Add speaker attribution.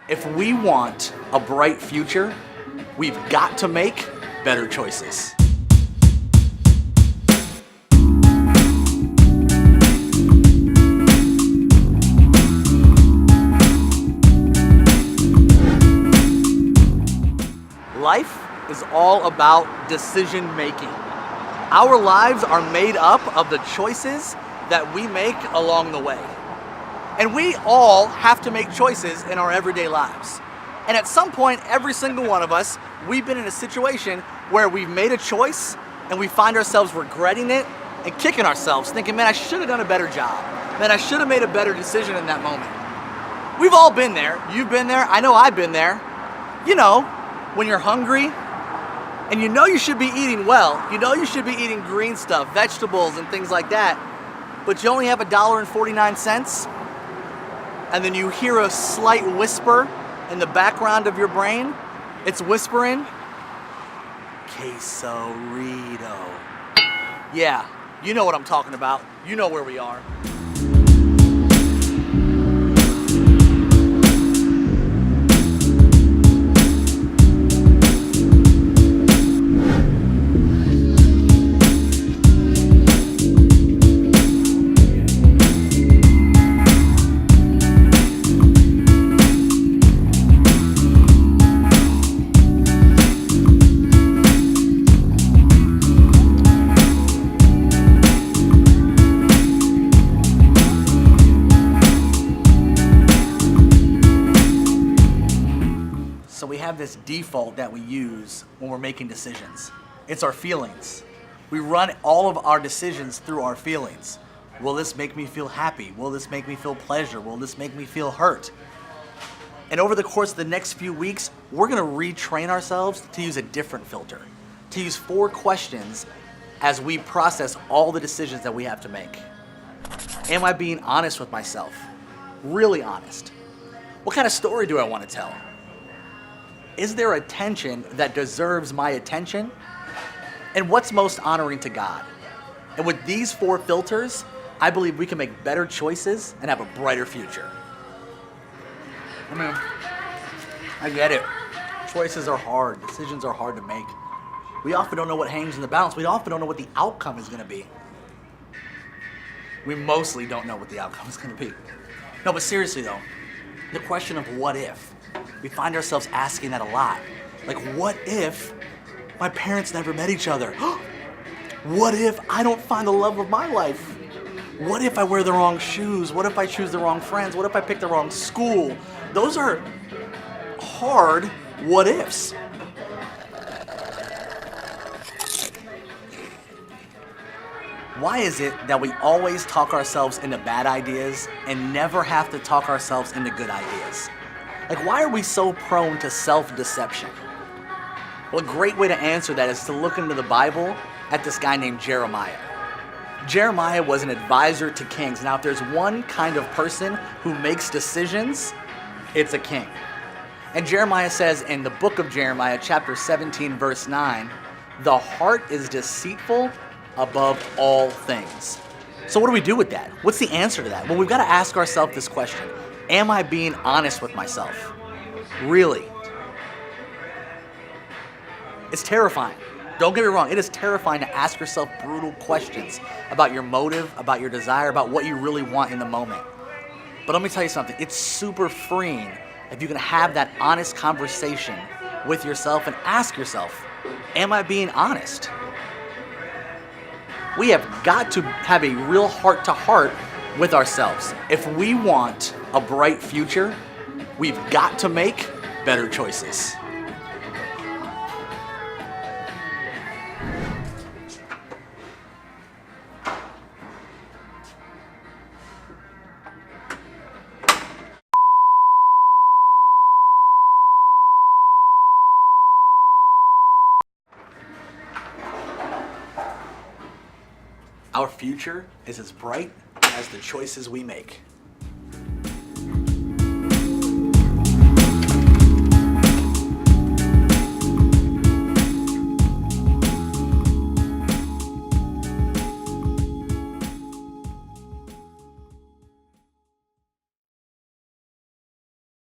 Speaker 1: If we want a bright future, we've got to make better choices. Life is all about decision making. Our lives are made up of the choices that we make along the way. And we all have to make choices in our everyday lives. And at some point, every single one of us, we've been in a situation where we've made a choice and we find ourselves regretting it and kicking ourselves, thinking, man, I should have done a better job. Man, I should have made a better decision in that moment. We've all been there. You've been there. I know I've been there. You know, when you're hungry and you know you should be eating well, you know you should be eating green stuff, vegetables and things like that, but you only have $1.49, and then you hear a slight whisper in the background of your brain. It's whispering, quesorito. Yeah, you know what I'm talking about. You know where we are. So we have this default that we use when we're making decisions. It's our feelings. We run all of our decisions through our feelings. Will this make me feel happy? Will this make me feel pleasure? Will this make me feel hurt? And over the course of the next few weeks, we're gonna retrain ourselves to use a different filter, to use 4 questions as we process all the decisions that we have to make. Am I being honest with myself? Really honest? What kind of story do I want to tell? Is there a tension that deserves my attention? And what's most honoring to God? And with these 4 filters, I believe we can make better choices and have a brighter future. I mean, I get it. Choices are hard. Decisions are hard to make. We often don't know what hangs in the balance. We often don't know what the outcome is going to be. We mostly don't know what the outcome is going to be. No, but seriously though, the question of what if, we find ourselves asking that a lot. Like, what if my parents never met each other? What if I don't find the love of my life? What if I wear the wrong shoes? What if I choose the wrong friends? What if I pick the wrong school? Those are hard what ifs. Why is it that we always talk ourselves into bad ideas and never have to talk ourselves into good ideas? Like, why are we so prone to self-deception? Well, a great way to answer that is to look into the Bible at this guy named Jeremiah. Jeremiah was an advisor to kings. Now, if there's one kind of person who makes decisions, it's a king. And Jeremiah says in the book of Jeremiah, chapter 17, verse 9, the heart is deceitful above all things. So what do we do with that? What's the answer to that? Well, we've got to ask ourselves this question. Am I being honest with myself? Really? It's terrifying. Don't get me wrong. It is terrifying to ask yourself brutal questions about your motive, about your desire, about what you really want in the moment. But let me tell you something. It's super freeing if you can have that honest conversation with yourself and ask yourself, am I being honest? We have got to have a real heart-to-heart with ourselves. If we want a bright future, we've got to make better choices. Our future is as bright as the choices we make.